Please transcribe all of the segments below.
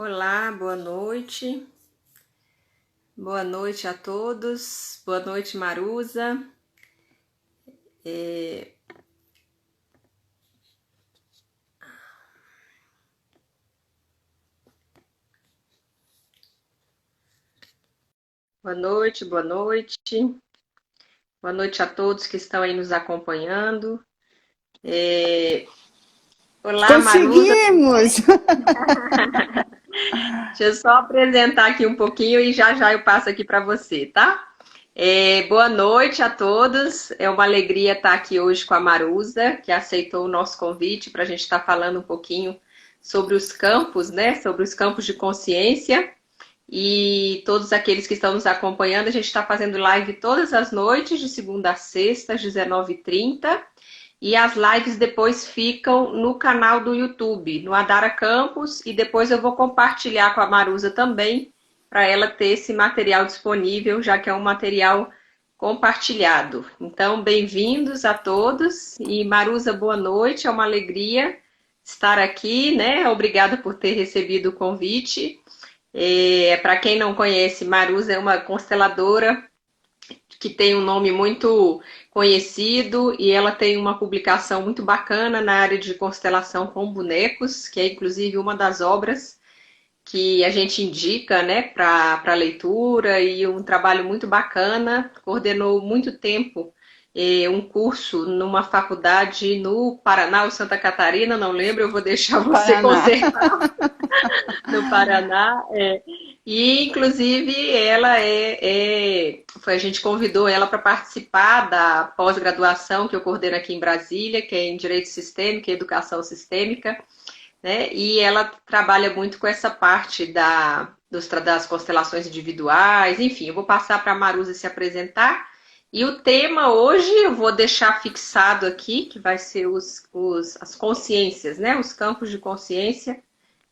Olá, boa noite. Boa noite a todos. Boa noite, Marusa. É, Boa noite, boa noite. Boa noite a todos que estão aí nos acompanhando. É, Olá, Marusa. Conseguimos! Deixa eu só apresentar aqui um pouquinho e já já eu passo aqui para você, tá? Boa noite a todos. É uma alegria estar aqui hoje com a Marusa, que aceitou o nosso convite para a gente estar falando um pouquinho sobre os campos, né? Sobre os campos de consciência. E todos aqueles que estão nos acompanhando, a gente está fazendo live todas as noites, de segunda a sexta, às 19h30. E as lives depois ficam no canal do YouTube, no Adara Campos, e depois eu vou compartilhar com a Marusa também, para ela ter esse material disponível, já que é um material compartilhado. Então, bem-vindos a todos. E Marusa, boa noite, é uma alegria estar aqui, né? Obrigada por ter recebido o convite. Para quem não conhece, Marusa é uma consteladora que tem um nome muito conhecido e ela tem uma publicação muito bacana na área de constelação com bonecos, que é inclusive uma das obras que a gente indica, né, para leitura, e um trabalho muito bacana. Coordenou muito tempo um curso numa faculdade no Paraná ou Santa Catarina, não lembro, eu vou deixar você Paraná. consertar, no Paraná. E, inclusive, a gente convidou ela para participar da pós-graduação que eu coordeno aqui em Brasília, que é em Direito Sistêmico e Educação Sistêmica, né? E ela trabalha muito com essa parte das constelações individuais, enfim, eu vou passar para a Marusa se apresentar. E o tema hoje eu vou deixar fixado aqui, que vai ser as consciências, né? Os campos de consciência.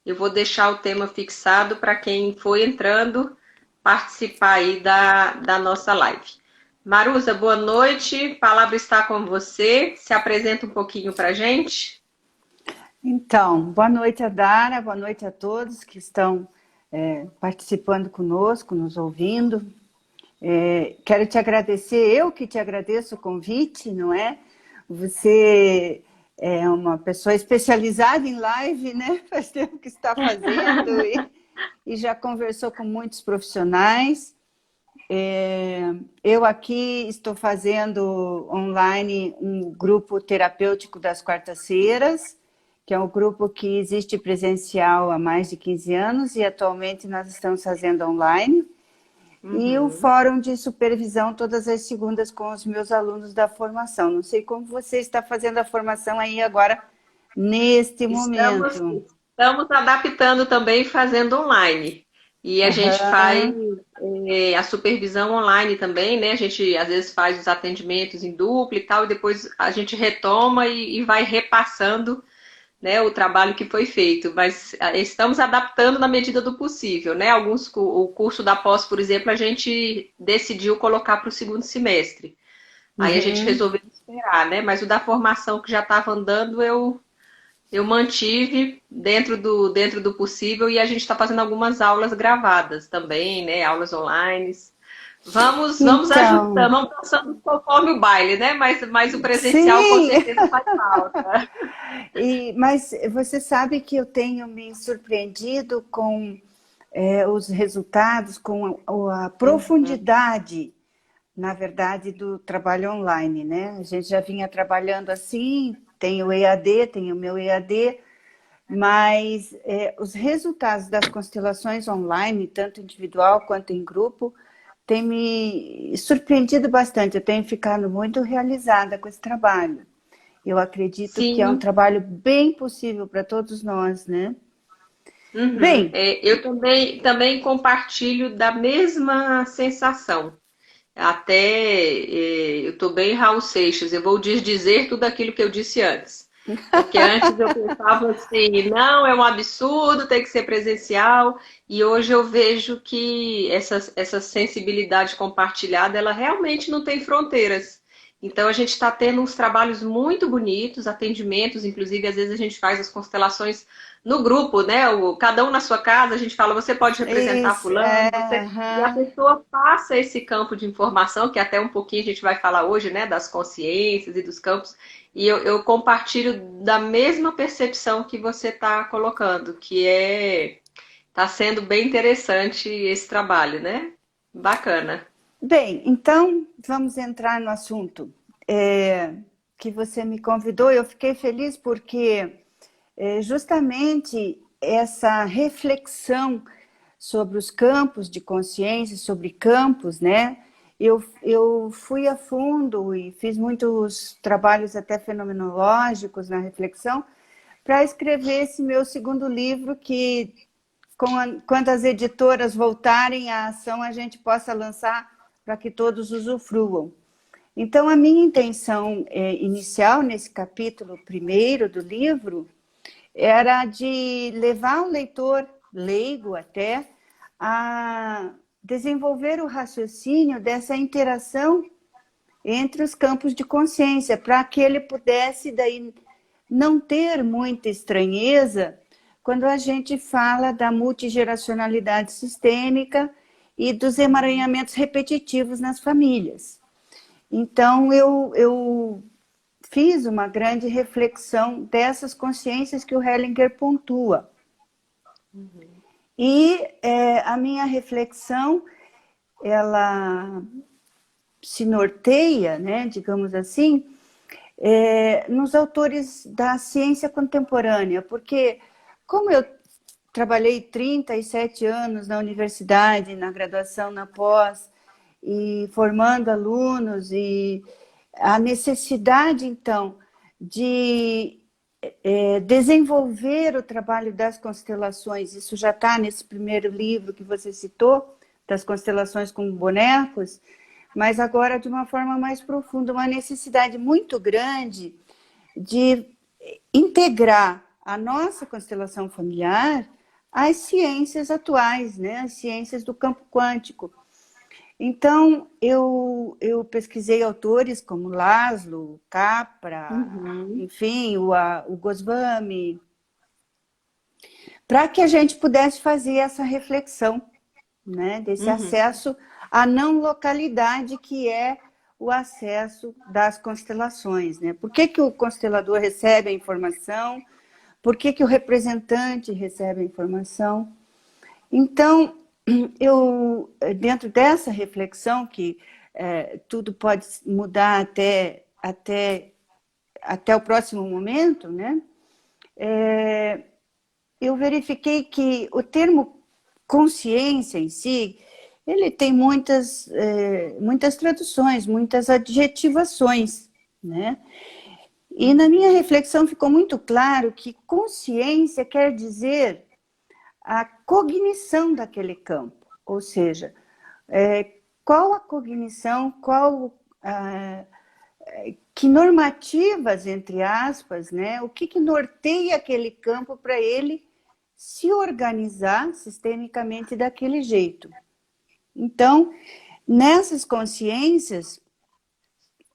Eu vou deixar o tema fixado para quem for entrando participar aí da nossa live. Marusa, boa noite. A palavra está com você. Se apresenta um pouquinho para a gente. Então, boa noite, Adara, boa noite a todos que estão participando conosco, nos ouvindo. Quero te agradecer, eu que te agradeço o convite, não é? Você é uma pessoa especializada em live, né? Faz tempo que está fazendo e já conversou com muitos profissionais. Eu aqui estou fazendo online um grupo terapêutico das quartas-feiras, que é um grupo que existe presencial há mais de 15 anos e atualmente nós estamos fazendo online. E o Uhum. fórum de supervisão todas as segundas com os meus alunos da formação. Não sei como você está fazendo a formação aí agora, neste Estamos, momento. estamos adaptando também, fazendo online. E a gente faz Aham. a supervisão online também, né? A gente às vezes faz os atendimentos em dupla e tal, e depois a gente retoma e vai repassando, né, o trabalho que foi feito, mas estamos adaptando na medida do possível, né? O curso da pós, por exemplo, a gente decidiu colocar para o segundo semestre. Aí a gente Uhum. resolveu esperar, né? Mas o da formação que já estava andando, eu mantive dentro do possível, e a gente está fazendo algumas aulas gravadas também, né? Aulas online. Vamos Então, ajustando, vamos dançando conforme o baile, né? Mas o presencial com sim. certeza faz falta. Mas você sabe que eu tenho me surpreendido com os resultados, com a profundidade, na verdade, do trabalho online, né? A gente já vinha trabalhando assim, tem o EAD, tem o meu EAD, mas os resultados das constelações online, tanto individual quanto em grupo, têm me surpreendido bastante. Eu tenho ficado muito realizada com esse trabalho. Eu acredito que é um Sim. trabalho bem possível para todos nós, né? Uhum. Bem, Eu também compartilho da mesma sensação. Até eu estou bem Raul Seixas, eu vou desdizer tudo aquilo que eu disse antes. Porque antes eu pensava assim, não, é um absurdo, tem que ser presencial, e hoje eu vejo que essa sensibilidade compartilhada, ela realmente não tem fronteiras. Então a gente está tendo uns trabalhos muito bonitos, atendimentos, inclusive às vezes a gente faz as constelações no grupo, né? Cada um na sua casa, a gente fala, você pode representar Isso, fulano, e a aham. pessoa passa esse campo de informação, que até um pouquinho a gente vai falar hoje, né? Das consciências e dos campos, e eu compartilho da mesma percepção que você está colocando, que está sendo bem interessante esse trabalho, né? Bacana. Bem, então vamos entrar no assunto que você me convidou. Eu fiquei feliz porque justamente essa reflexão sobre os campos de consciência, sobre campos, né? Eu fui a fundo e fiz muitos trabalhos até fenomenológicos na reflexão para escrever esse meu segundo livro que, quando as editoras voltarem à ação, a gente possa lançar para que todos usufruam. Então, a minha intenção inicial, nesse capítulo primeiro do livro, era de levar o leitor, leigo até, a desenvolver o raciocínio dessa interação entre os campos de consciência, para que ele pudesse daí não ter muita estranheza quando a gente fala da multigeracionalidade sistêmica e dos emaranhamentos repetitivos nas famílias. Então, eu fiz uma grande reflexão dessas consciências que o Hellinger pontua. E a minha reflexão, ela se norteia, né, digamos assim, nos autores da ciência contemporânea, porque como eu trabalhei 37 anos na universidade, na graduação, na pós, e formando alunos, e a necessidade, então, de desenvolver o trabalho das constelações, isso já está nesse primeiro livro que você citou, das constelações com bonecos, mas agora de uma forma mais profunda, uma necessidade muito grande de integrar a nossa constelação familiar às ciências atuais, né? As ciências do campo quântico. Então, eu pesquisei autores como Laszlo, Capra, enfim, o Goswami, para que a gente pudesse fazer essa reflexão, né, desse acesso à não localidade que é o acesso das constelações, né? Por que o constelador recebe a informação? Por que o representante recebe a informação? Então, eu, dentro dessa reflexão, que tudo pode mudar até o próximo momento, né? Eu verifiquei que o termo consciência em si, ele tem muitas traduções, muitas adjetivações, né? E na minha reflexão ficou muito claro que consciência quer dizer a cognição daquele campo, ou seja, qual a cognição, que normativas, entre aspas, né? O que norteia aquele campo para ele se organizar sistemicamente daquele jeito. Então, nessas consciências,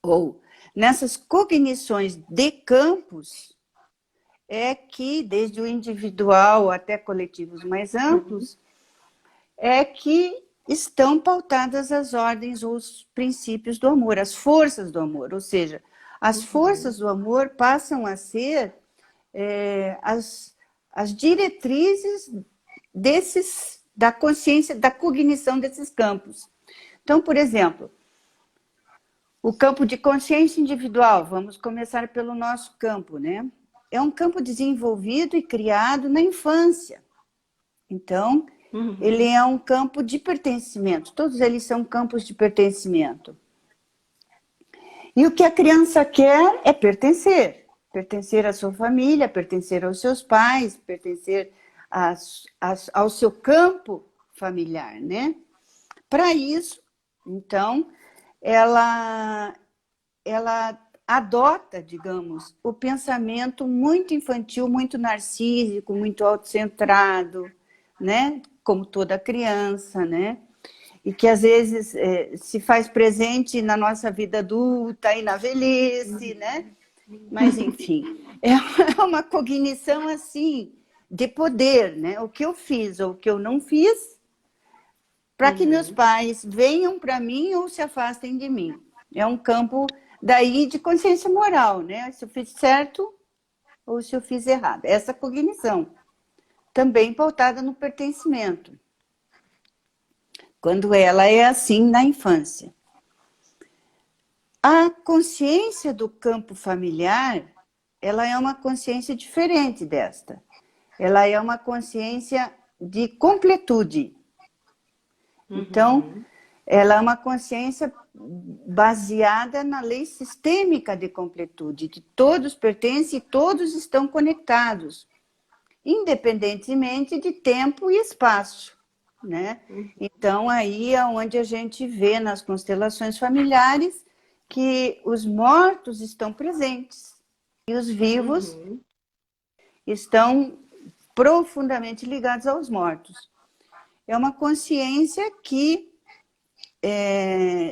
ou nessas cognições de campos, é que, desde o individual até coletivos mais amplos, é que estão pautadas as ordens ou os princípios do amor, as forças do amor. Ou seja, as forças do amor passam a ser as diretrizes da consciência, da cognição desses campos. Então, por exemplo, o campo de consciência individual, vamos começar pelo nosso campo, né? É um campo desenvolvido e criado na infância. Então, ele é um campo de pertencimento. Todos eles são campos de pertencimento. E o que a criança quer é pertencer. Pertencer à sua família, pertencer aos seus pais, pertencer ao seu campo familiar, né? Para isso, então, ela adota, digamos, o pensamento muito infantil, muito narcísico, muito autocentrado, né? Como toda criança, né? E que às vezes se faz presente na nossa vida adulta e na velhice, né? Mas, enfim, é uma cognição assim, de poder, né? O que eu fiz ou o que eu não fiz, para que meus pais venham para mim ou se afastem de mim. É um campo daí de consciência moral, né? Se eu fiz certo ou se eu fiz errado. Essa cognição, também pautada no pertencimento, quando ela é assim na infância. A consciência do campo familiar, ela é uma consciência diferente desta. Ela é uma consciência de completude. Então, ela é uma consciência baseada na lei sistêmica de completude, que todos pertencem e todos estão conectados, independentemente de tempo e espaço, né? Então, aí é onde a gente vê nas constelações familiares que os mortos estão presentes e os vivos estão profundamente ligados aos mortos. É uma consciência que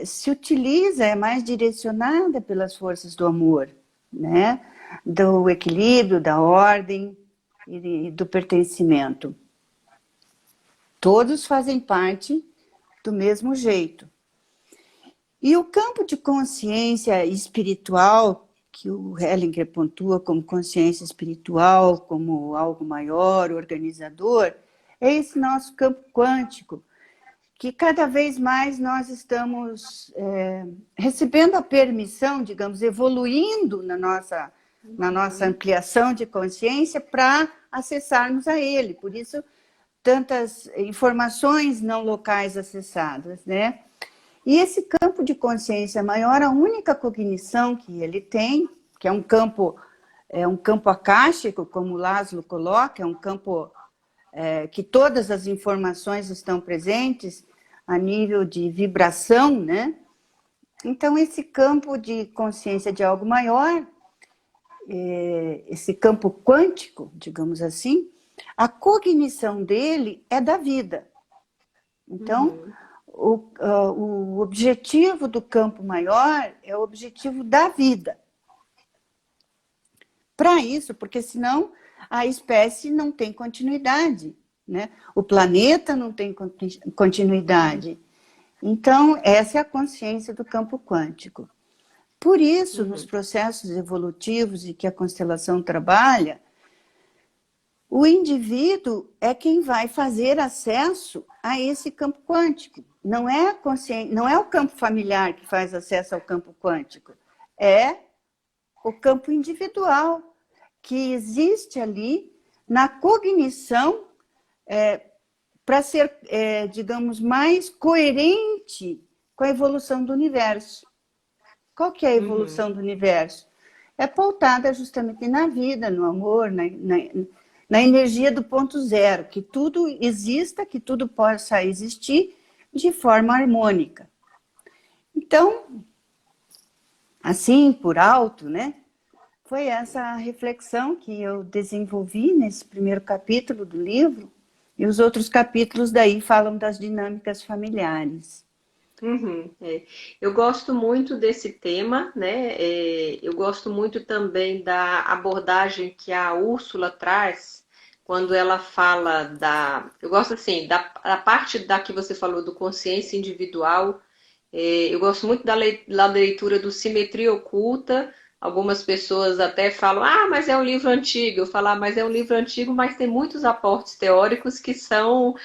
se utiliza, é mais direcionada pelas forças do amor, né? Do equilíbrio, da ordem e do pertencimento. Todos fazem parte do mesmo jeito. E o campo de consciência espiritual, que o Hellinger pontua como consciência espiritual, como algo maior, organizador, é esse nosso campo quântico, que cada vez mais nós estamos recebendo a permissão, digamos, evoluindo na nossa ampliação de consciência para acessarmos a ele. Por isso, tantas informações não locais acessadas, né? E esse campo de consciência maior, a única cognição que ele tem, que é um campo acástico, como Laszlo coloca, é um campo que todas as informações estão presentes a nível de vibração, né? Então, esse campo de consciência de algo maior, esse campo quântico, digamos assim, a cognição dele é da vida. Então, o objetivo do campo maior é o objetivo da vida. Para isso, porque senão a espécie não tem continuidade, né? O planeta não tem continuidade. Então, essa é a consciência do campo quântico. Por isso, nos processos evolutivos e que a constelação trabalha, o indivíduo é quem vai fazer acesso a esse campo quântico. Não é o campo familiar que faz acesso ao campo quântico, é o campo individual que existe ali na cognição para ser, digamos, mais coerente com a evolução do universo. Qual que é a evolução do universo? É pautada justamente na vida, no amor, na energia do ponto zero, que tudo exista, que tudo possa existir de forma harmônica. Então, assim, por alto, né? Foi essa reflexão que eu desenvolvi nesse primeiro capítulo do livro, e os outros capítulos daí falam das dinâmicas familiares. Eu gosto muito desse tema, né? Eu gosto muito também da abordagem que a Úrsula traz quando ela fala eu gosto assim, da parte da que você falou do consciência individual. Eu gosto muito da leitura do Simetria Oculta. Algumas pessoas até falam, mas é um livro antigo. Eu falo, mas é um livro antigo, mas tem muitos aportes teóricos que são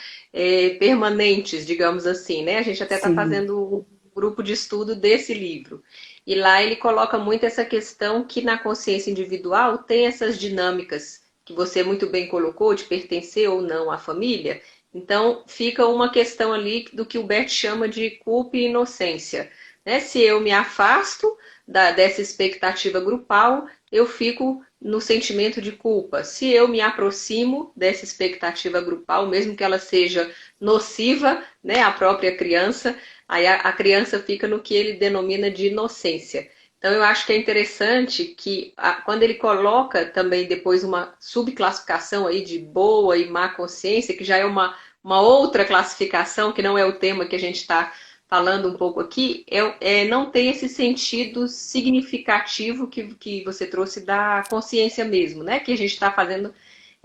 permanentes, digamos assim, né? A gente até está fazendo um grupo de estudo desse livro. E lá ele coloca muito essa questão que na consciência individual tem essas dinâmicas que você muito bem colocou, de pertencer ou não à família. Então, fica uma questão ali do que o Bert chama de culpa e inocência, né? Se eu me afasto dessa expectativa grupal, eu fico no sentimento de culpa. Se eu me aproximo dessa expectativa grupal, mesmo que ela seja nociva, né, à própria criança, aí a criança fica no que ele denomina de inocência. Então, eu acho que é interessante que quando ele coloca também depois uma subclassificação aí de boa e má consciência, que já é uma outra classificação, que não é o tema que a gente está falando um pouco aqui, não tem esse sentido significativo que você trouxe da consciência mesmo, né? Que a gente está fazendo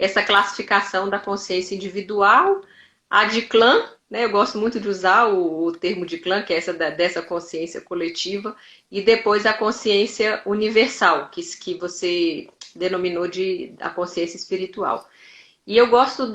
essa classificação da consciência individual, a de clã, né? Eu gosto muito de usar o termo de clã, que é essa dessa consciência coletiva, e depois a consciência universal, que você denominou de a consciência espiritual. E eu gosto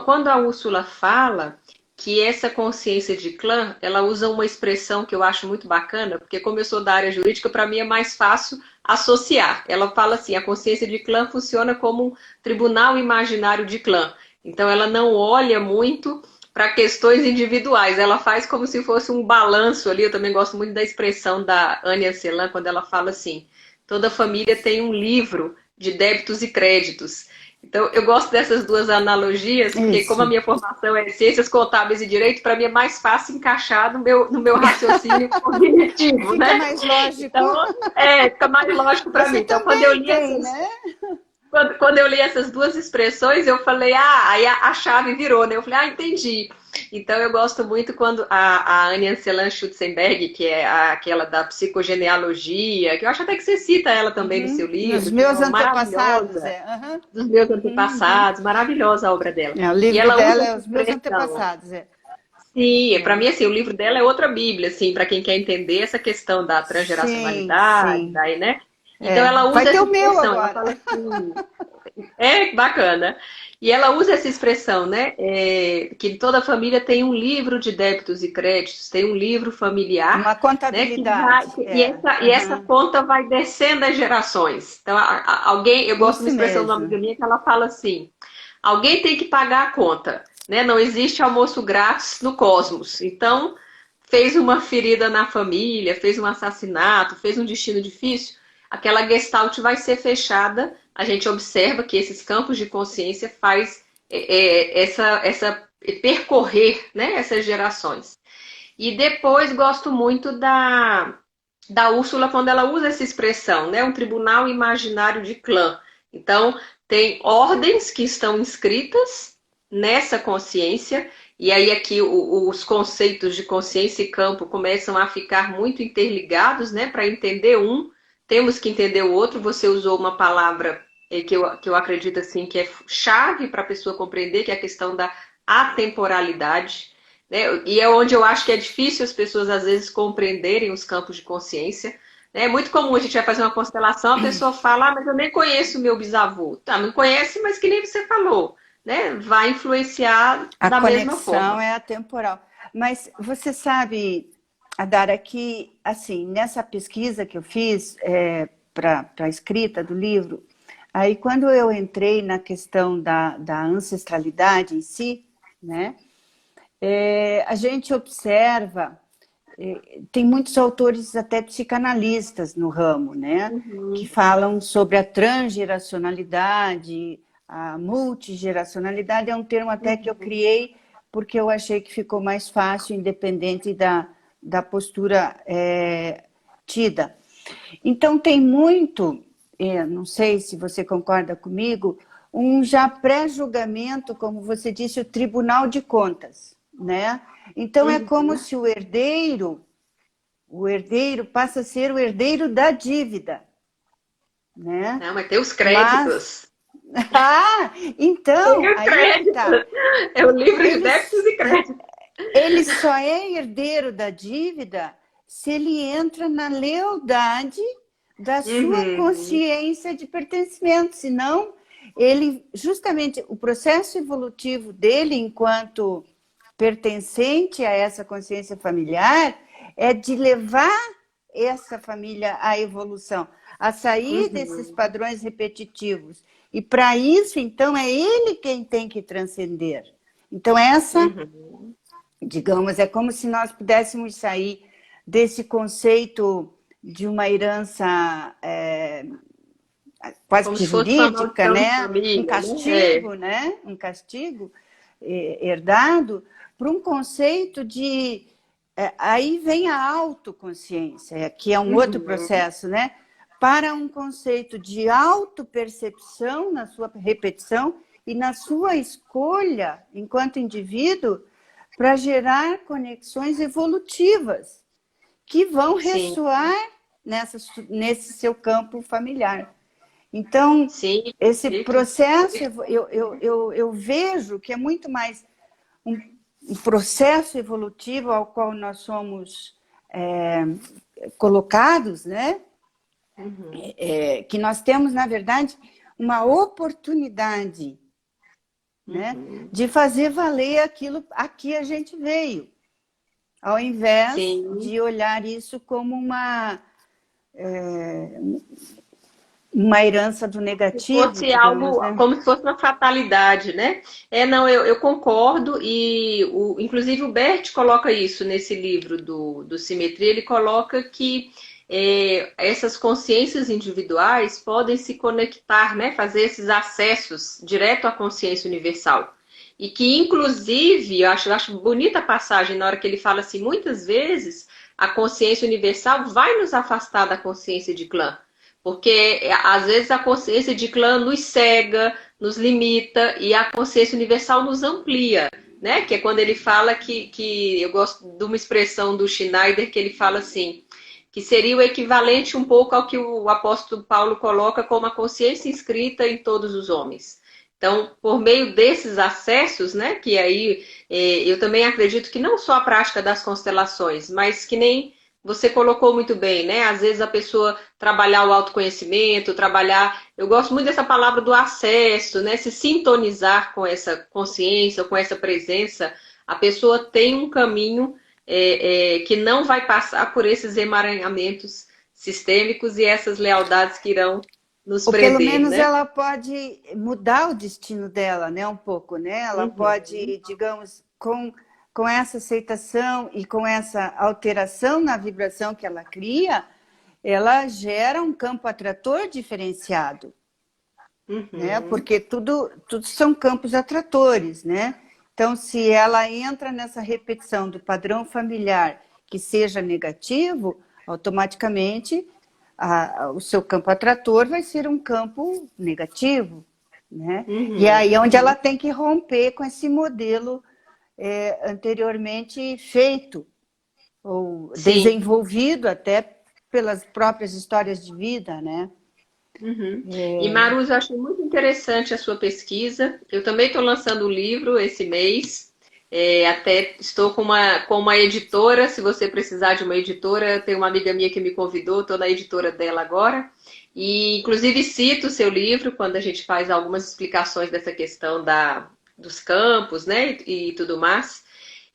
quando a Úrsula fala que essa consciência de clã, ela usa uma expressão que eu acho muito bacana, porque como eu sou da área jurídica, para mim é mais fácil associar. Ela fala assim, a consciência de clã funciona como um tribunal imaginário de clã. Então ela não olha muito para questões individuais, ela faz como se fosse um balanço ali. Eu também gosto muito da expressão da Ania Celan, quando ela fala assim, toda família tem um livro de débitos e créditos. Então, eu gosto dessas duas analogias, porque como a Isso. minha formação é ciências contábeis e direito, para mim é mais fácil encaixar no meu raciocínio cognitivo, Fica né? mais lógico. Então, fica mais lógico para mim. Você Então, quando eu também li tem, essas, né? quando eu li essas duas expressões, eu falei, aí a chave virou, né? Eu falei, entendi. Então, eu gosto muito quando a Anja Ancelan Schutzenberg, que é aquela da psicogenealogia, que eu acho até que você cita ela também no seu Nos livro, que é meus uma antepassados, maravilhosa, é. Uhum. dos meus Uhum. antepassados, maravilhosa a obra dela. É, o E livro ela usa dela é essa Os Meus expressão. Antepassados, é. Sim, para É. mim, assim, o livro dela é outra Bíblia, assim, para quem quer entender essa questão da Sim, transgeracionalidade, sim. daí, né? Então É. ela Vai usa ter essa o meu expressão, ela agora. fala assim, bacana. E ela usa essa expressão, né? Que toda família tem um livro de débitos e créditos, tem um livro familiar, Uma né? Que vai, contabilidade, e é. essa Uhum. conta vai descendo as gerações. Então, alguém, eu gosto de uma Isso expressão de uma amiga mesmo. minha que ela fala assim: alguém tem que pagar a conta, né? Não existe almoço grátis no cosmos. Então, fez uma ferida na família, fez um assassinato, fez um destino difícil, aquela gestalt vai ser fechada. A gente observa que esses campos de consciência faz essa percorrer, né, essas gerações. E depois gosto muito da Úrsula quando ela usa essa expressão, né, um tribunal imaginário de clã. Então, tem ordens que estão inscritas nessa consciência, e aí aqui os conceitos de consciência e campo começam a ficar muito interligados, né? Para entender temos que entender o outro. Você usou uma palavra que eu acredito assim que é chave para a pessoa compreender, que é a questão da atemporalidade, né? E é onde eu acho que é difícil as pessoas às vezes compreenderem os campos de consciência. É muito comum a gente vai fazer uma constelação, a pessoa fala, mas eu nem conheço o meu bisavô. Tá, não conhece, mas que nem você falou, né? Vai influenciar A da mesma conexão forma. é atemporal. Mas você sabe, Adara, que assim, nessa pesquisa que eu fiz para a escrita do livro, aí quando eu entrei na questão da ancestralidade em si, né, a gente observa, tem muitos autores até psicanalistas no ramo, né, que Uhum. falam sobre a transgeracionalidade, a multigeracionalidade é um termo até que eu criei porque eu achei que ficou mais fácil, independente da postura tida. Então, tem muito, não sei se você concorda comigo, um já pré-julgamento, como você disse, o Tribunal de Contas, né? Então, é como Uhum. se o herdeiro passa a ser o herdeiro da dívida, né? Não, mas tem os Mas, créditos. Tem então, os aí é que tá. créditos. É o livro de Ele, débitos e créditos. ele só é herdeiro da dívida se ele entra na lealdade da sua Uhum. consciência de pertencimento, senão ele, justamente, o processo evolutivo dele enquanto pertencente a essa consciência familiar é de levar essa família à evolução, a sair desses Uhum. padrões repetitivos. E para isso, então, é ele quem tem que transcender. Então, essa, Uhum. digamos, é como se nós pudéssemos sair desse conceito de uma herança quase Como que se fosse uma jurídica, maldição de né? Um família, né? castigo, né? Um castigo herdado para um conceito de aí vem a autoconsciência, que é um outro Uhum. processo, né? Para um conceito de autopercepção na sua repetição e na sua escolha enquanto indivíduo para gerar conexões evolutivas que vão Sim. ressoar nesse seu campo familiar. Então, Sim, esse perfeito. processo, eu vejo que é muito mais um, um processo evolutivo ao qual nós somos colocados, né? Uhum, Que nós temos, na verdade, uma oportunidade, né, uhum. de fazer valer aquilo a que a gente veio, ao invés Sim. de olhar isso como uma herança do Se negativo, fosse digamos, algo, né? como se fosse uma fatalidade, né? Não, eu concordo, e inclusive o Bert coloca isso nesse livro do Simetria, ele coloca que essas consciências individuais podem se conectar, né? Fazer esses acessos direto à consciência universal. E que, inclusive, eu acho bonita a passagem na hora que ele fala assim, muitas vezes a consciência universal vai nos afastar da consciência de clã. Porque às vezes a consciência de clã nos cega, nos limita, e a consciência universal nos amplia, né? Que é quando ele fala que eu gosto de uma expressão do Schneider que ele fala assim, que seria o equivalente um pouco ao que o apóstolo Paulo coloca como a consciência inscrita em todos os homens. Então, por meio desses acessos, né, que aí eu também acredito que não só a prática das constelações, mas que nem você colocou muito bem, né? Às vezes a pessoa trabalhar o autoconhecimento, trabalhar. Eu gosto muito dessa palavra do acesso, né? Se sintonizar com essa consciência, com essa presença, a pessoa tem um caminho que não vai passar por esses emaranhamentos sistêmicos e essas lealdades que irão nos Ou pelo prender, menos né? ela pode mudar o destino dela, né? Um pouco, né? Ela Uhum, pode, digamos, com essa aceitação e com essa alteração na vibração que ela cria, ela gera um campo atrator diferenciado, né? uhum, Porque tudo são campos atratores, né? Então, se ela entra nessa repetição do padrão familiar que seja negativo, automaticamente o seu campo atrator vai ser um campo negativo, né? E uhum, aí é onde ela uhum. tem que romper com esse modelo anteriormente feito ou Sim. desenvolvido até pelas próprias histórias de vida, né? Uhum. E Marus, eu achei muito interessante a sua pesquisa. Eu também estou lançando um livro esse mês. Até estou com uma editora. Se você precisar de uma editora, tem uma amiga minha que me convidou, estou na editora dela agora. E inclusive cito o seu livro quando a gente faz algumas explicações dessa questão dos campos, né? E tudo mais.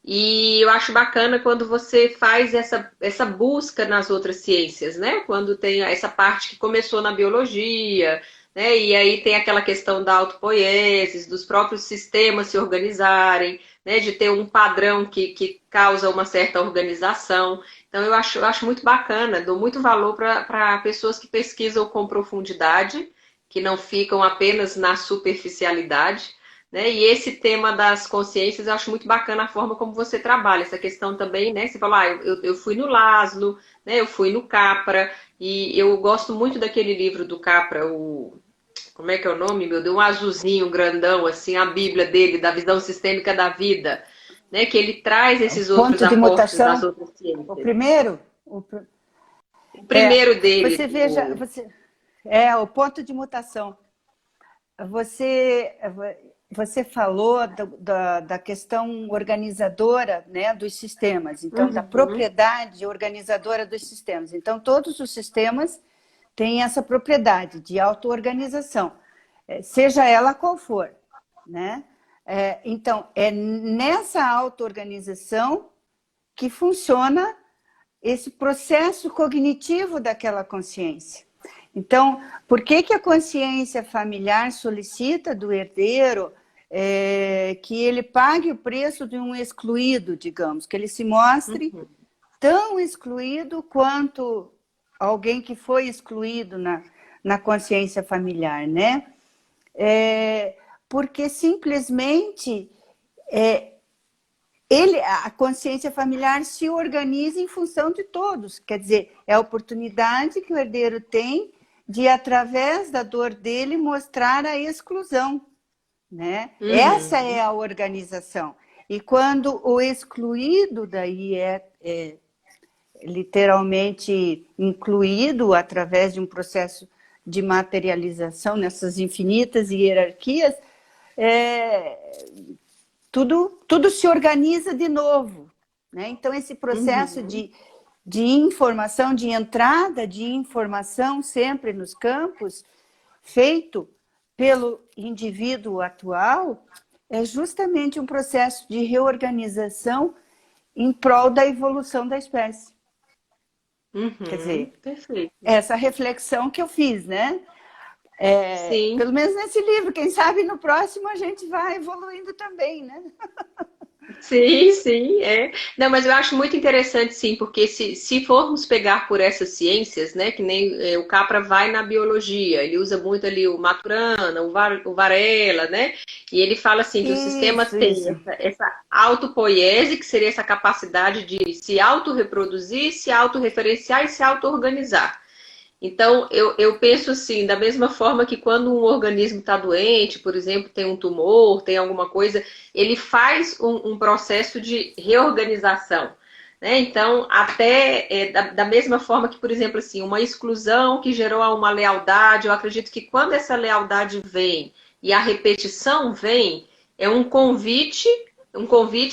E eu acho bacana quando você faz essa busca nas outras ciências, né? Quando tem essa parte que começou na biologia, né? E aí tem aquela questão da autopoiesis, dos próprios sistemas se organizarem, né? De ter um padrão que causa uma certa organização. Então eu acho muito bacana, dou muito valor para pessoas que pesquisam com profundidade, que não ficam apenas na superficialidade, né? E esse tema das consciências, eu acho muito bacana a forma como você trabalha, essa questão também, né? Você falou, eu fui no Laszlo, né? Eu fui no Capra, e eu gosto muito daquele livro do Capra, como é que é o nome, meu Deus? Um azulzinho grandão, assim, a Bíblia dele, da visão sistêmica da vida, né? Que ele traz O esses outros ponto de aportes das mutação, outras o ciências. primeiro, O primeiro dele, você veja, o ponto de mutação. Você, você falou da questão organizadora, né, dos sistemas, então, da Uhum, propriedade organizadora dos sistemas. Então, todos os sistemas têm essa propriedade de auto-organização, seja ela qual for, né? Então, é nessa auto-organização que funciona esse processo cognitivo daquela consciência. Então, por que, que a consciência familiar solicita do herdeiro que ele pague o preço de um excluído, digamos, que ele se mostre uhum, tão excluído quanto alguém que foi excluído na consciência familiar, né? Porque simplesmente a consciência familiar se organiza em função de todos. Quer dizer, é a oportunidade que o herdeiro tem de, através da dor dele, mostrar a exclusão, né? Essa é uhum. a organização. E quando o excluído daí é literalmente incluído através de um processo de materialização, nessas infinitas hierarquias, tudo se organiza de novo, né? Então, esse processo de informação, de entrada de informação sempre nos campos, feito pelo indivíduo atual, é justamente um processo de reorganização em prol da evolução da espécie. Quer dizer, perfeito. essa reflexão que eu fiz, né? Sim. Pelo menos nesse livro, quem sabe no próximo a gente vai evoluindo também, né? Sim, sim, é. Não, mas eu acho muito interessante, sim, porque se formos pegar por essas ciências, né, que nem o Capra vai na biologia, ele usa muito ali o Maturana, o Varela, né, e ele fala assim que o sistema tem Isso. essa autopoiese, que seria essa capacidade de se autorreproduzir, se autorreferenciar e se auto-organizar. Então, eu penso assim, da mesma forma que quando um organismo está doente, por exemplo, tem um tumor, tem alguma coisa, ele faz um processo de reorganização. Né? Então, até da mesma forma que, por exemplo, assim, uma exclusão que gerou uma lealdade, eu acredito que quando essa lealdade vem e a repetição vem, é um convite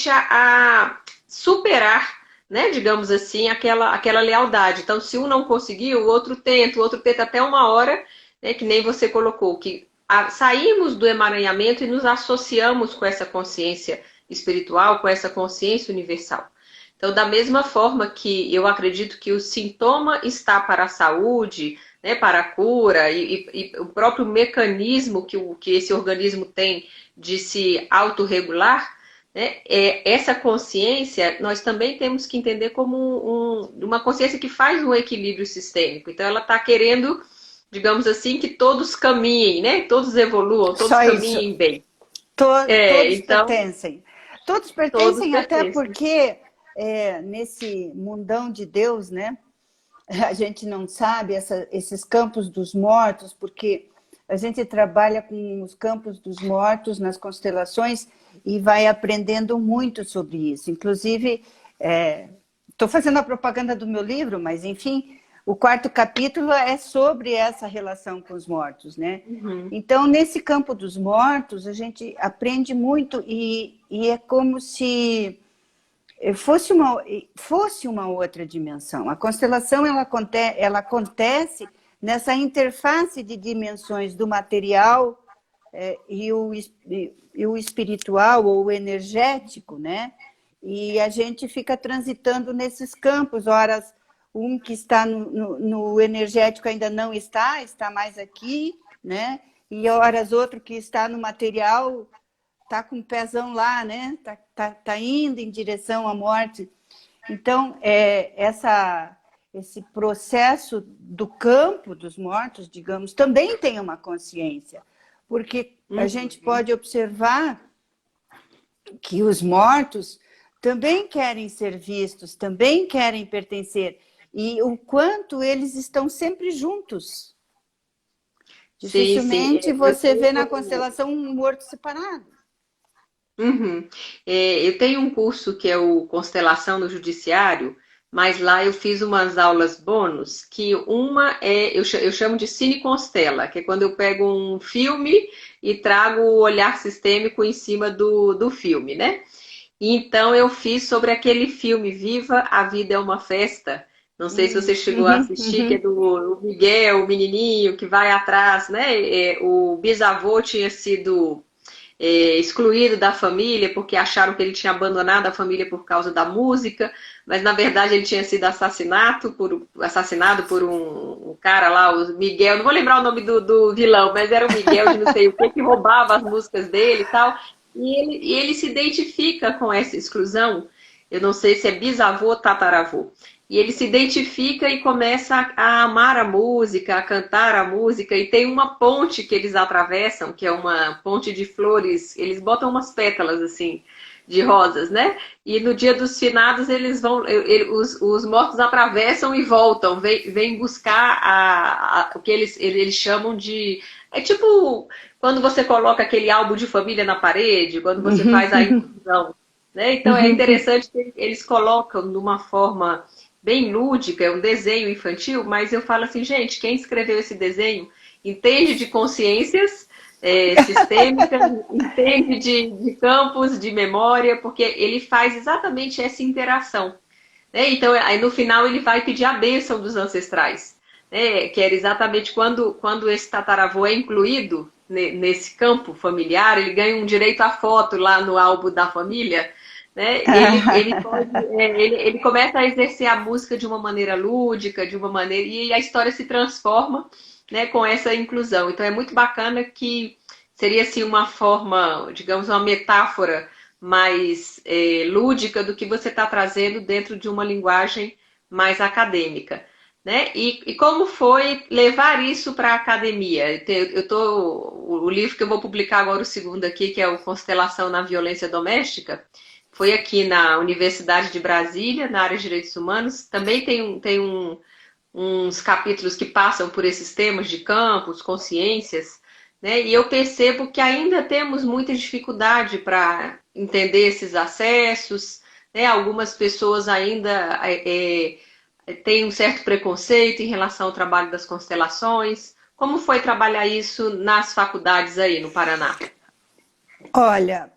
a superar, né, digamos assim, aquela lealdade. Então, se um não conseguiu, o outro tenta até uma hora, né, que nem você colocou, que saímos do emaranhamento e nos associamos com essa consciência espiritual, com essa consciência universal. Então, da mesma forma que eu acredito que o sintoma está para a saúde, né, para a cura, e o próprio mecanismo que esse organismo tem de se autorregular, né? Essa consciência nós também temos que entender como uma consciência que faz um equilíbrio sistêmico. Então ela está querendo, digamos assim, que todos caminhem, né? Todos evoluam, todos Só isso. caminhem bem. Todos Então, pertencem. Todos todos pertencem até pertencem. porque nesse mundão de Deus, né? A gente não sabe esses campos dos mortos, porque a gente trabalha com os campos dos mortos nas constelações e vai aprendendo muito sobre isso. Inclusive, estou fazendo a propaganda do meu livro, mas, enfim, o 4º capítulo é sobre essa relação com os mortos, né? Então, nesse campo dos mortos, a gente aprende muito e é como se fosse uma outra dimensão. A constelação ela acontece nessa interface de dimensões do material e o espiritual ou o energético, né? E a gente fica transitando nesses campos, horas um que está no energético ainda não está mais aqui, né? E horas outro que está no material está com o pezão lá, né? Tá indo em direção à morte. Então, esse processo do campo dos mortos, digamos, também tem uma consciência, porque a gente pode observar que os mortos também querem ser vistos, também querem pertencer, e o quanto eles estão sempre juntos. Dificilmente você vê na constelação um morto separado. Eu tenho um curso que é o Constelação no Judiciário, mas lá eu fiz umas aulas bônus, que uma eu chamo de Cine Constela, que é quando eu pego um filme e trago o olhar sistêmico em cima do filme, né? Então eu fiz sobre aquele filme Viva, a Vida é uma Festa. Não sei se você chegou a assistir, que é do Miguel, o menininho que vai atrás, né? O bisavô tinha sido excluído da família porque acharam que ele tinha abandonado a família por causa da música, mas na verdade ele tinha sido assassinado por um cara lá, o Miguel, não vou lembrar o nome do vilão, mas era o Miguel de não sei o que roubava as músicas dele e tal, e ele se identifica com essa exclusão. Eu não sei se é bisavô ou tataravô. E ele se identifica e começa a amar a música, a cantar a música. E tem uma ponte que eles atravessam, que é uma ponte de flores. Eles botam umas pétalas, assim, de rosas, né? E no dia dos finados, eles vão... os mortos atravessam e voltam. Vêm buscar o que eles chamam de... É tipo quando você coloca aquele álbum de família na parede, quando você faz a inclusão, né? Então é interessante que eles colocam de uma forma bem lúdica, é um desenho infantil, mas eu falo assim, gente, quem escreveu esse desenho, entende de consciências sistêmicas, entende de campos, de memória, porque ele faz exatamente essa interação. Né? Então, aí no final ele vai pedir a bênção dos ancestrais, né? Que era exatamente quando esse tataravô é incluído nesse campo familiar, ele ganha um direito à foto lá no álbum da família, né? Ele começa a exercer a música de uma maneira lúdica, de uma maneira, e a história se transforma, né, com essa inclusão. Então é muito bacana que seria assim uma forma, digamos, uma metáfora mais lúdica do que você está trazendo dentro de uma linguagem mais acadêmica. Né? E como foi levar isso para a academia? O livro que eu vou publicar agora, o segundo aqui, que é o Constelação na Violência Doméstica, foi aqui na Universidade de Brasília, na área de Direitos Humanos. Também tem uns capítulos que passam por esses temas de campos, consciências, né? E eu percebo que ainda temos muita dificuldade para entender esses acessos, né? Algumas pessoas ainda têm um certo preconceito em relação ao trabalho das constelações. Como foi trabalhar isso nas faculdades aí no Paraná? Olha,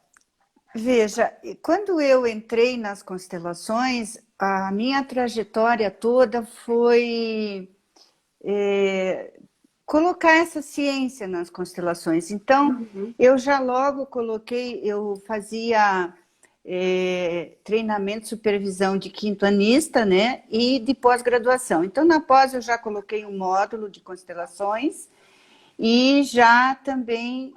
veja, quando eu entrei nas constelações, a minha trajetória toda foi colocar essa ciência nas constelações. Então, eu já logo coloquei, eu fazia treinamento, supervisão de quintoanista, né, e de pós-graduação. Então, na pós eu já coloquei um módulo de constelações e já também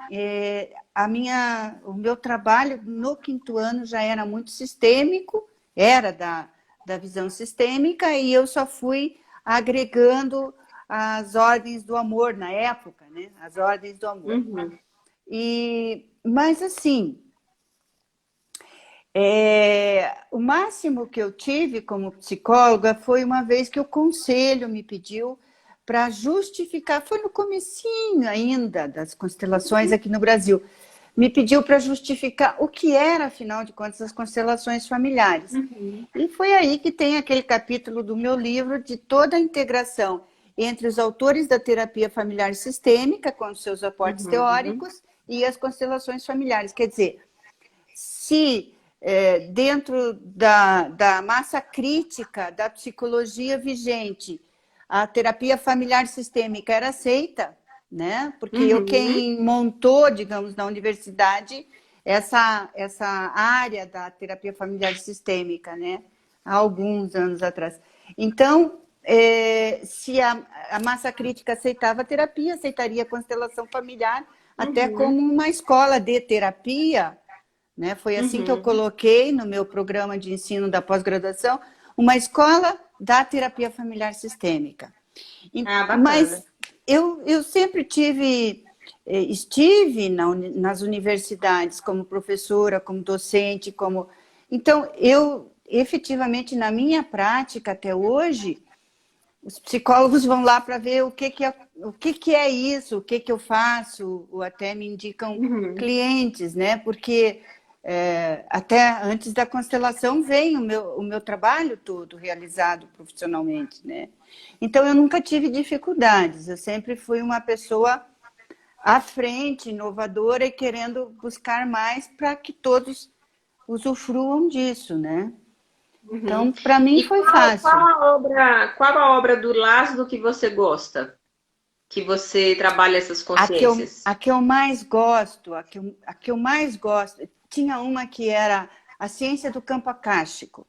o meu trabalho no quinto ano já era muito sistêmico, era da visão sistêmica, e eu só fui agregando as ordens do amor na época, né? As ordens do amor. Mas assim, o máximo que eu tive como psicóloga foi uma vez que o conselho me pediu para justificar, foi no comecinho ainda das constelações aqui no Brasil, me pediu para justificar o que era, afinal de contas, as constelações familiares. E foi aí que tem aquele capítulo do meu livro de toda a integração entre os autores da terapia familiar sistêmica, com os seus aportes teóricos, e as constelações familiares. Quer dizer, se dentro da massa crítica da psicologia vigente, a terapia familiar sistêmica era aceita, né? Porque quem montou, digamos, na universidade, essa área da terapia familiar sistêmica, né? Há alguns anos atrás. Então, se a massa crítica aceitava a terapia, aceitaria a constelação familiar, até como uma escola de terapia, né? Foi assim que eu coloquei no meu programa de ensino da pós-graduação, uma escola da terapia familiar sistêmica. Mas eu sempre estive nas universidades como professora, como docente, Então, eu, efetivamente, na minha prática até hoje, os psicólogos vão lá para ver o que é isso, o que eu faço, ou até me indicam clientes, né? Porque até antes da constelação vem o meu trabalho todo realizado profissionalmente, né? Então, eu nunca tive dificuldades, eu sempre fui uma pessoa à frente, inovadora e querendo buscar mais para que todos usufruam disso, né? Então, para mim foi fácil. Qual a obra do Laszlo que você gosta? Que você trabalha essas consciências? A que eu mais gosto, tinha uma que era A Ciência do Campo Akáshico.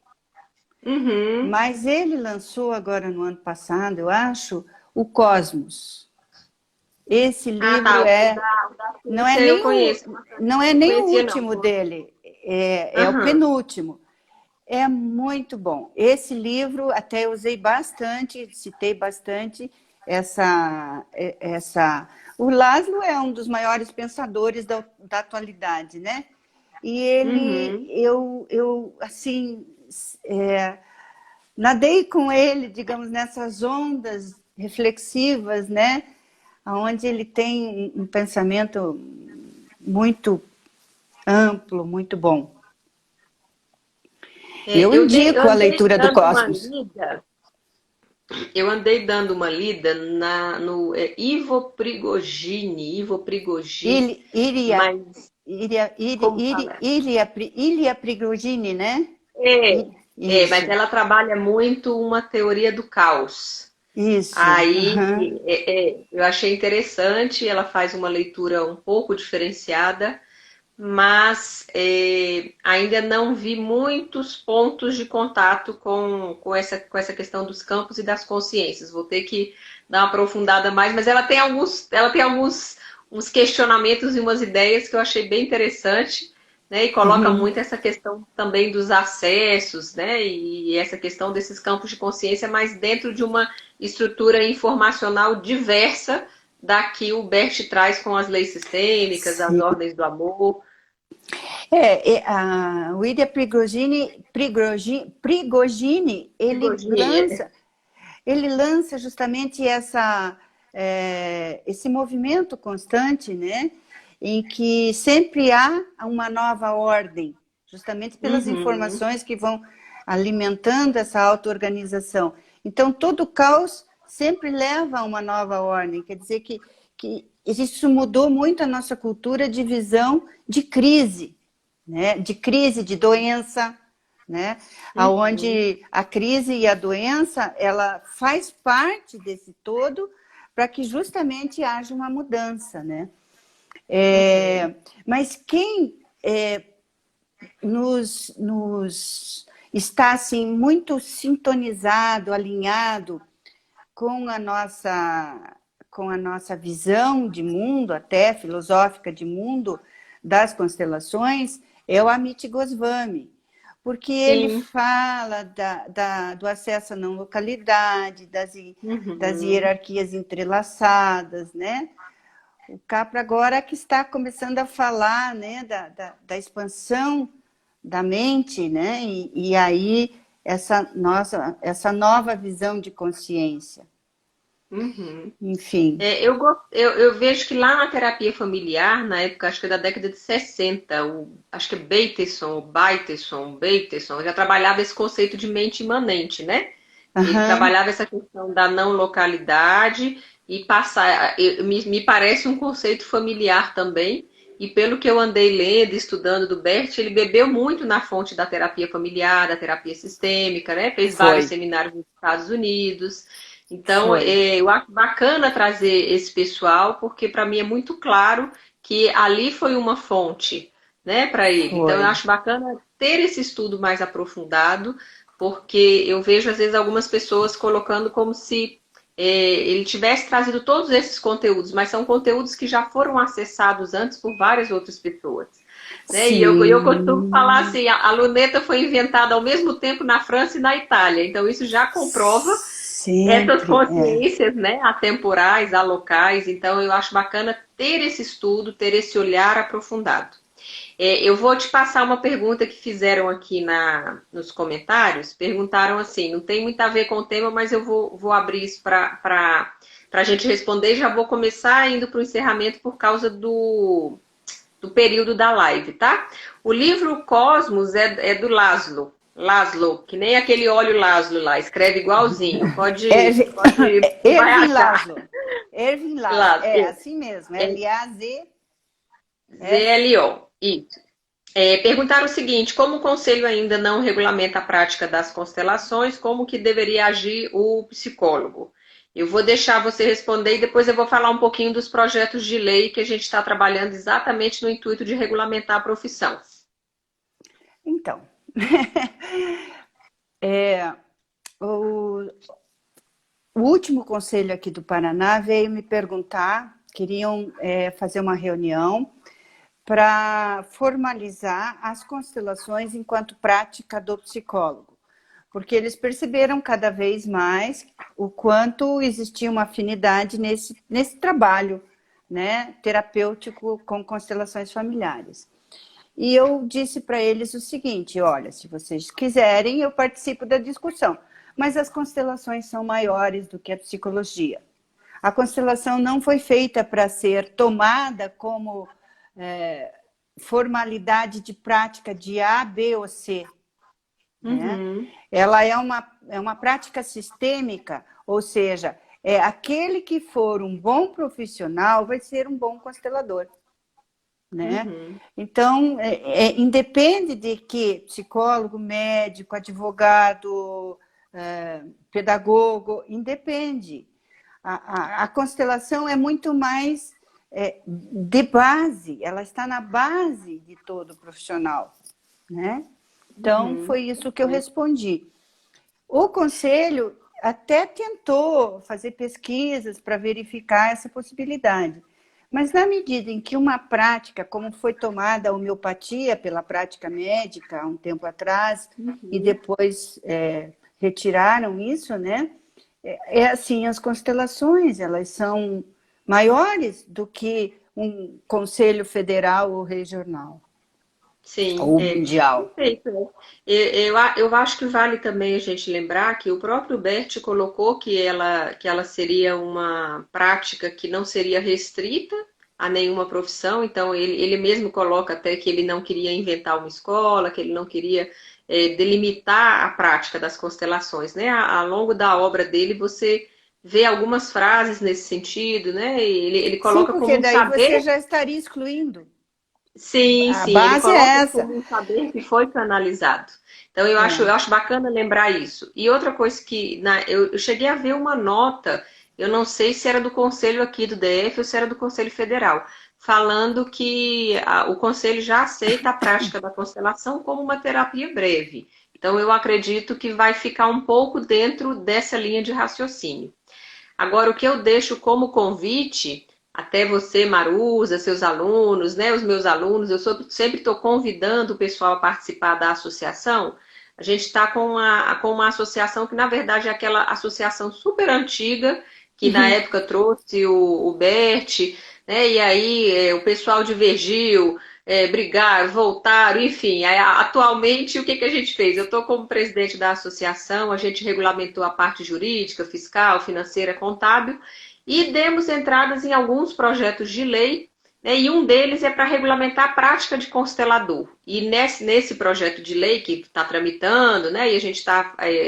Mas ele lançou agora no ano passado, eu acho, o Cosmos. Esse livro não é nem o último dele, é o penúltimo. É muito bom. Esse livro até eu usei bastante, citei bastante O Laszlo é um dos maiores pensadores da atualidade, né? E ele, eu assim, nadei com ele, digamos, nessas ondas reflexivas, né? Onde ele tem um pensamento muito amplo, muito bom. Eu indico a leitura do Cosmos. Eu andei dando uma lida no Ivo Prigogine, Iria, mas como fala? Ilia Prigogine, né? É, mas Isso, ela trabalha muito uma teoria do caos. isso. Aí Aham. eu achei interessante, ela faz uma leitura um pouco diferenciada, mas ainda não vi muitos pontos de contato com essa questão dos campos e das consciências. Vou ter que dar uma aprofundada mais, mas ela tem alguns uns questionamentos e umas ideias que eu achei bem interessante, né? E coloca Uhum. muito essa questão também dos acessos, né? E essa questão desses campos de consciência, mas dentro de uma estrutura informacional diversa da que o Bert traz com as leis sistêmicas, as Sim. ordens do amor. O Ilya Prigogine, Pedagogia. ele lança justamente esse movimento constante, né, em que sempre há uma nova ordem, justamente pelas Uhum. informações que vão alimentando essa auto-organização. Então, todo caos sempre leva a uma nova ordem, quer dizer que isso mudou muito a nossa cultura de visão de crise, né, de crise, de doença, né? Uhum. Aonde a crise e a doença ela faz parte desse todo para que justamente haja uma mudança, né? Uhum. Mas quem nos está assim muito sintonizado, alinhado com a nossa visão de mundo, até filosófica de mundo das constelações, é o Amit Goswami, porque ele Sim. fala do acesso à não localidade, das Uhum. hierarquias entrelaçadas, né? O Capra agora que está começando a falar, né, da expansão da mente, né? E aí essa nova visão de consciência. Uhum. Enfim. Eu vejo que lá na terapia familiar, na época, acho que é da década de 60, acho que é Bateson, já trabalhava esse conceito de mente imanente, né? Ele Aham. trabalhava essa questão da não localidade e passar. Me parece um conceito familiar também. E pelo que eu andei lendo, estudando do Bert, ele bebeu muito na fonte da terapia familiar, da terapia sistêmica, né? Fez vários Foi, seminários nos Estados Unidos. Então, foi. eu acho bacana trazer esse pessoal, porque para mim é muito claro que ali foi uma fonte, né, para ele. Então, eu Foi. acho bacana ter esse estudo mais aprofundado, porque eu vejo às vezes algumas pessoas colocando como se ele tivesse trazido todos esses conteúdos, mas são conteúdos que já foram acessados antes por várias outras pessoas. Né? E eu costumo falar Sim. assim, a luneta foi inventada ao mesmo tempo na França e na Itália, então isso já comprova essas Sempre, é. consciências, né, atemporais, alocais. Então eu acho bacana ter esse estudo, ter esse olhar aprofundado. Eu vou te passar uma pergunta que fizeram aqui nos comentários. Perguntaram assim, não tem muito a ver com o tema, mas eu vou abrir isso para a gente responder. Já vou começar indo para o encerramento por causa do período da live, tá? O livro Cosmos é do Laszlo. Laszlo, que nem aquele óleo Laszlo lá, escreve igualzinho. Ervin, Você vai Ervin achar. Laszlo. Ervin Laszlo. Laszlo, É assim mesmo. é L-A-Z-S. ZLO. Isso. Perguntaram o seguinte: como o Conselho ainda não regulamenta a prática das constelações, como que deveria agir o psicólogo? Eu vou deixar você responder e depois eu vou falar um pouquinho dos projetos de lei que a gente está trabalhando exatamente no intuito de regulamentar a profissão. Então, o, o último conselho aqui do Paraná veio me perguntar, queriam fazer uma reunião para formalizar as constelações enquanto prática do psicólogo, porque eles perceberam cada vez mais o quanto existia uma afinidade nesse trabalho, né, terapêutico com constelações familiares. E eu disse para eles o seguinte: olha, se vocês quiserem, eu participo da discussão, mas as constelações são maiores do que a psicologia. A constelação não foi feita para ser tomada como formalidade de prática de A, B ou C. né? Uhum. Ela é uma prática sistêmica, ou seja, aquele que for um bom profissional vai ser um bom constelador, né? Uhum. Então, independe de que psicólogo, médico, advogado, pedagogo, independe. A constelação é muito mais de base, ela está na base de todo profissional, né? Então, Uhum. foi isso que eu respondi. O conselho até tentou fazer pesquisas para verificar essa possibilidade, mas na medida em que uma prática, como foi tomada a homeopatia pela prática médica há um tempo atrás, e Uhum. depois retiraram isso, né? É assim, as constelações, elas são maiores do que um conselho federal ou regional, Sim, ou é. mundial. Perfeito. Eu acho que vale também a gente lembrar que o próprio Bert colocou que ela seria uma prática que não seria restrita a nenhuma profissão, então ele mesmo coloca até que ele não queria inventar uma escola, que ele não queria delimitar a prática das constelações, né? Ao longo da obra dele você vê algumas frases nesse sentido, né? E ele Sim, coloca como porque um daí você saber. já estaria excluindo. Sim, A sim, ele base é coloca essa. como um saber que foi canalizado. Então, É. eu acho bacana lembrar isso. E outra coisa que eu cheguei a ver uma nota, eu não sei se era do Conselho aqui do DF ou se era do Conselho Federal, falando que o Conselho já aceita a prática da constelação como uma terapia breve. Então, eu acredito que vai ficar um pouco dentro dessa linha de raciocínio. Agora, o que eu deixo como convite, até você, Marusa, seus alunos, né, os meus alunos, sempre estou convidando o pessoal a participar da associação. A gente está com uma associação que, na verdade, é aquela associação super antiga, que na época trouxe o Bert, né, e aí o pessoal divergiu, brigaram, voltaram, enfim. Atualmente, o que que a gente fez? Eu estou como presidente da associação, a gente regulamentou a parte jurídica, fiscal, financeira, contábil, e demos entradas em alguns projetos de lei, né, e um deles é para regulamentar a prática de constelador. E nesse projeto de lei que está tramitando, né, e a gente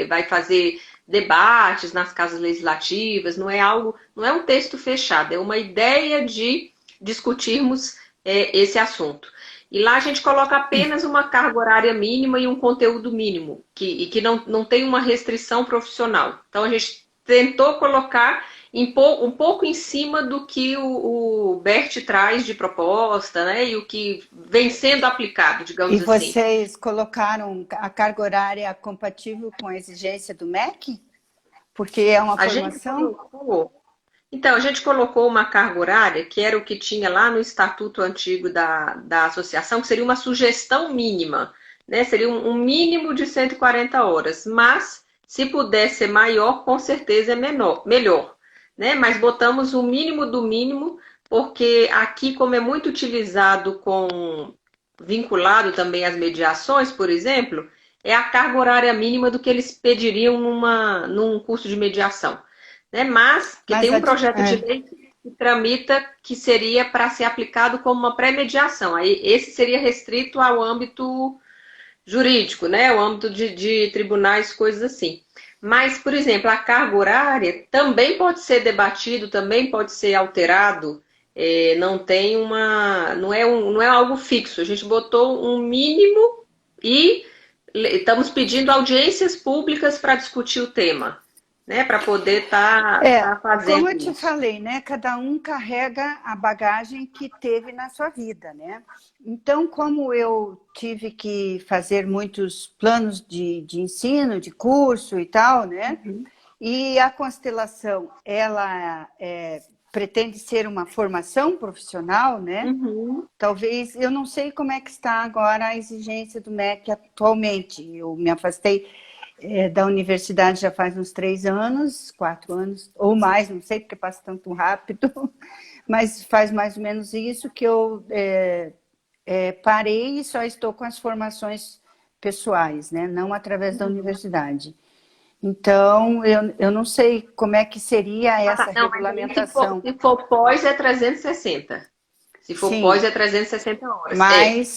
vai fazer debates nas casas legislativas, não é um texto fechado, é uma ideia de discutirmos esse assunto. E lá a gente coloca apenas uma carga horária mínima e um conteúdo mínimo, e que não tem uma restrição profissional. Então a gente tentou colocar um pouco em cima do que o Bert traz de proposta, né? E o que vem sendo aplicado, E digamos assim. vocês colocaram a carga horária compatível com a exigência do MEC? Porque é uma A gente formação? colocou. Então, a gente colocou uma carga horária, que era o que tinha lá no estatuto antigo da associação, que seria uma sugestão mínima, né? Seria um mínimo de 140 horas, mas se puder ser maior, com certeza é melhor, né? Mas botamos o mínimo do mínimo, porque aqui, como é muito utilizado vinculado também às mediações, por exemplo, é a carga horária mínima do que eles pediriam num curso de mediação, né? Mas que tem Mas um projeto de lei que tramita que seria para ser aplicado como uma pré-mediação. Aí esse seria restrito ao âmbito jurídico, né? O âmbito de tribunais, coisas assim. Mas, por exemplo, a carga horária também pode ser debatido, também pode ser alterado. Não tem não é algo fixo. A gente botou um mínimo e estamos pedindo audiências públicas para discutir o tema, né? Para poder tá Como fazendo eu te isso. falei, né? Cada um carrega a bagagem que teve na sua vida, né? Então, como eu tive que fazer muitos planos de ensino, de curso e tal, né? Uhum. E a constelação, ela pretende ser uma formação profissional, né? Uhum. Talvez, eu não sei como é que está agora a exigência do MEC atualmente. Eu me afastei da universidade já faz uns 3 anos, 4 anos, ou mais, não sei porque passa tanto rápido, mas faz mais ou menos isso que eu parei e só estou com as formações pessoais, né? Não através da universidade. Então, eu não sei como é que seria Ah, essa tá. Não, mas aí regulamentação. se for pós é 360. Se for pós, Sim, é 360 horas.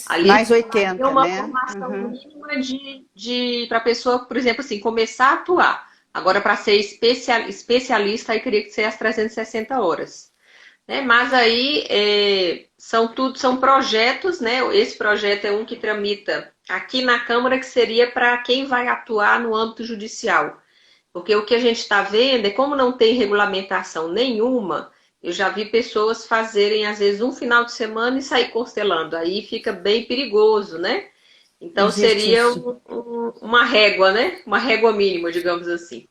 Ali mais 80, tem uma né? formação Uhum. mínima para a pessoa, por exemplo, assim, começar a atuar. Agora, para ser especialista, aí teria que ser as 360 horas. Né? Mas aí são projetos, né? Esse projeto é um que tramita aqui na Câmara, que seria para quem vai atuar no âmbito judicial. Porque o que a gente está vendo é como não tem regulamentação nenhuma, eu já vi pessoas fazerem, às vezes, um final de semana e sair constelando. Aí fica bem perigoso, né? Então Existe seria isso. uma régua, né? Uma régua mínima, digamos assim.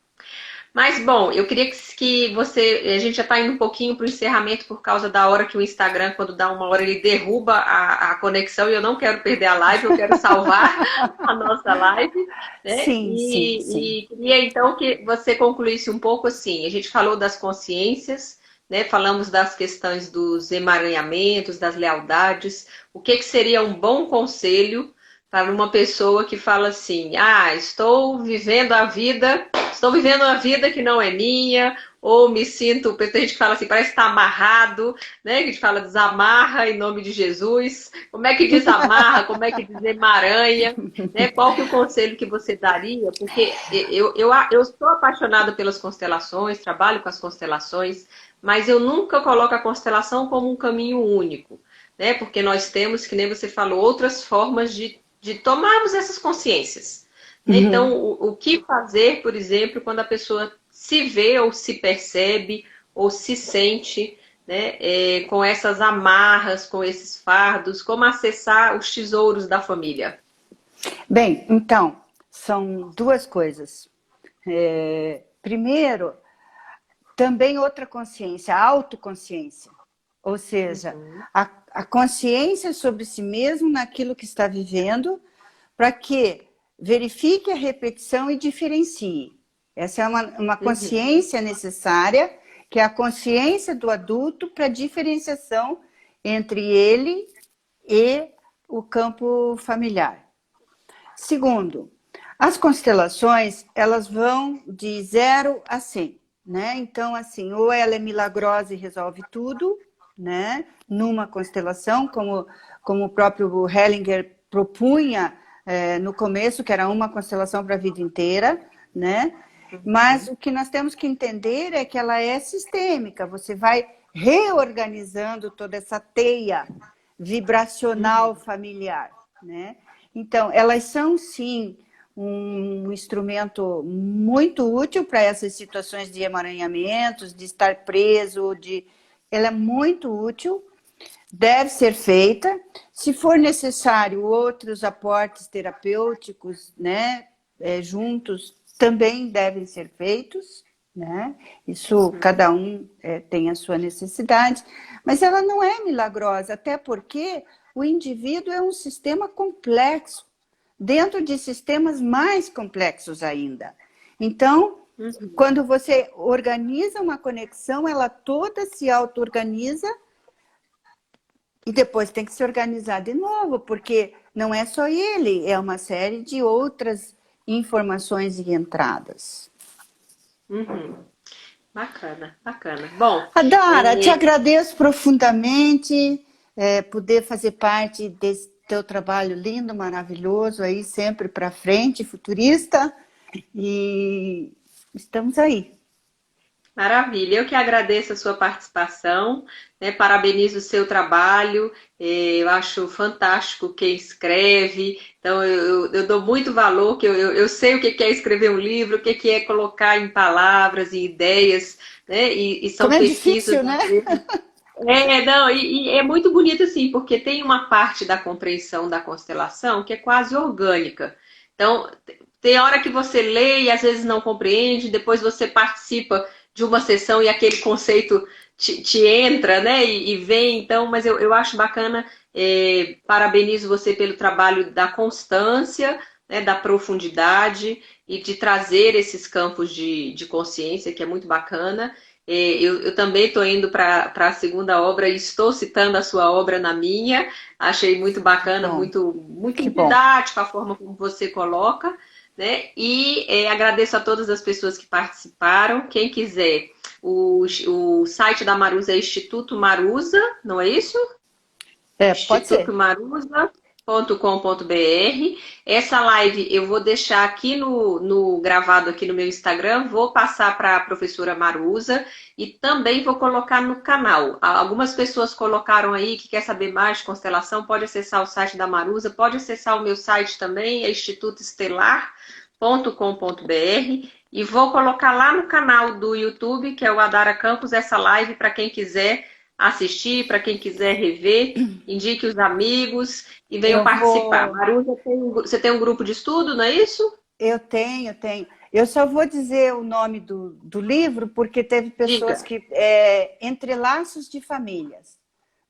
Mas, bom, eu queria que você. A gente já está indo um pouquinho para o encerramento por causa da hora que o Instagram, quando dá uma hora, ele derruba a conexão e eu não quero perder a live, eu quero salvar a nossa live, né? Sim, sim, sim. E queria então que você concluísse um pouco assim. A gente falou das consciências, né? Falamos das questões dos emaranhamentos, das lealdades. O que seria um bom conselho para uma pessoa que fala assim: ah, estou vivendo uma vida que não é minha, ou me sinto, tem gente que fala assim, parece que está amarrado, né? Que a gente fala desamarra em nome de Jesus. Como é que desamarra? Como é que desemaranha? Né? Qual que é o conselho que você daria? Porque eu sou apaixonada pelas constelações, trabalho com as constelações, mas eu nunca coloco a constelação como um caminho único, né? Porque nós temos, que nem você falou, outras formas de tomarmos essas consciências. Então, Uhum. o que fazer, por exemplo, quando a pessoa se vê ou se percebe ou se sente, né, com essas amarras, com esses fardos, como acessar os tesouros da família? Bem, então, são duas coisas. Primeiro, também outra consciência, a autoconsciência. Ou seja, Uhum, a consciência sobre si mesmo naquilo que está vivendo, para que verifique a repetição e diferencie. Essa é uma uhum, consciência necessária, que é a consciência do adulto para diferenciação entre ele e o campo familiar. Segundo, as constelações, elas vão de 0 a 100, né? Então, assim, ou ela é milagrosa e resolve tudo, né? Numa constelação, como o próprio Hellinger propunha no começo, que era uma constelação para a vida inteira, né? Mas uhum, o que nós temos que entender é que ela é sistêmica, você vai reorganizando toda essa teia vibracional uhum. familiar, né? Então, elas são sim um instrumento muito útil para essas situações de emaranhamentos, de estar preso, ela é muito útil, deve ser feita. Se for necessário outros aportes terapêuticos, né, juntos, também devem ser feitos, né? Isso cada um tem a sua necessidade, mas ela não é milagrosa, até porque o indivíduo é um sistema complexo, dentro de sistemas mais complexos ainda. Então, Uhum. quando você organiza uma conexão, ela toda se auto-organiza e depois tem que se organizar de novo, porque não é só ele, é uma série de outras informações e entradas. Uhum. Bacana, bacana. Bom, Adara, te é, agradeço profundamente poder fazer parte desse teu trabalho lindo, maravilhoso, aí sempre para frente, futurista, e estamos aí. maravilha, eu que agradeço a sua participação, né? Parabenizo o seu trabalho, eu acho fantástico quem escreve, então eu dou muito valor, que eu sei o que é escrever um livro, o que é colocar em palavras e ideias, né? E Como são é pesquisas, difícil, né? às vezes. Não, e é muito bonito assim, porque tem uma parte da compreensão da constelação que é quase orgânica. Então, tem hora que você lê e às vezes não compreende, depois você participa de uma sessão e aquele conceito te entra, né? E vem, então, mas eu acho bacana, parabenizo você pelo trabalho da constância, né, da profundidade e de trazer esses campos de consciência, que é muito bacana. Eu também estou indo para a segunda obra e estou citando a sua obra na minha. Achei muito Que bacana, bom, muito que bom. didático a forma como você coloca, né? E agradeço a todas as pessoas que participaram. Quem quiser, o site da Marusa é Instituto Marusa, não é isso? Pode ser. institutomarusa.com.br. Essa live eu vou deixar aqui no gravado aqui no meu Instagram, vou passar para a professora Marusa e também vou colocar no canal. Algumas pessoas colocaram aí que quer saber mais de constelação, pode acessar o site da Marusa, pode acessar o meu site também, é institutoestelar.com.br, e vou colocar lá no canal do YouTube, que é o Adara Campos, essa live para quem quiser assistir, para quem quiser rever, indique os amigos e venham participar. Marusa, você tem um grupo de estudo, não é isso? Eu tenho. Eu só vou dizer o nome do livro, porque teve pessoas que... Entre Laços de Famílias.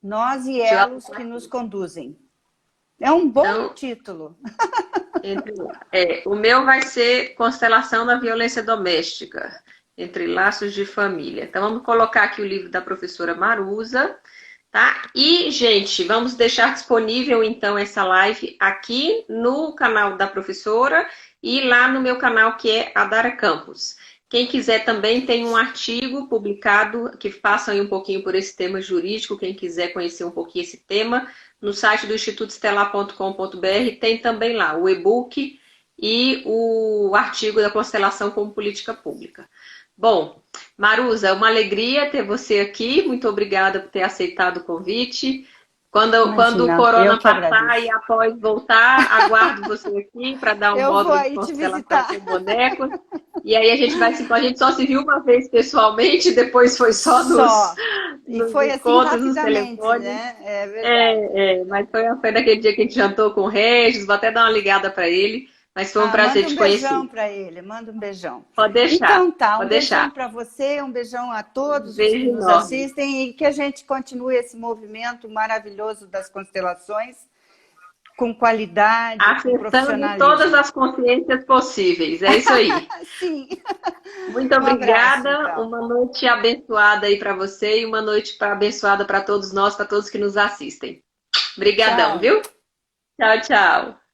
Nós e Elos que nos conduzem. É um bom título. O meu vai ser Constelação da Violência Doméstica. Entre Laços de Família. Então, vamos colocar aqui o livro da professora Marusa, tá? E, gente, vamos deixar disponível, então, essa live aqui no canal da professora e lá no meu canal, que é Adara Campos. Quem quiser também tem um artigo publicado que passa aí um pouquinho por esse tema jurídico, quem quiser conhecer um pouquinho esse tema, no site do institutoestelar.com.br tem também lá o e-book e o artigo da constelação como política pública. Bom, Marusa, é uma alegria ter você aqui. Muito obrigada por ter aceitado o convite. Quando o corona passar e após voltar, aguardo você aqui para dar um módulo de constelação com bonecos. E aí a gente só se viu uma vez pessoalmente, depois foi só nos foi encontros, assim, nos telefones. Né? É verdade. Mas foi naquele dia que a gente jantou com o Regis, vou até dar uma ligada para ele. Mas foi um prazer te conhecer. Manda um beijão para ele, manda um beijão. Pode deixar. Então tá, beijão para você, um beijão a todos os que nos assistem e que a gente continue esse movimento maravilhoso das constelações com qualidade, com profissionalismo. Todas as consciências possíveis, é isso aí. Sim. Muito obrigada, abraço, então. Uma noite abençoada aí para você e uma noite abençoada para todos nós, para todos que nos assistem. Obrigadão, viu? Tchau, tchau.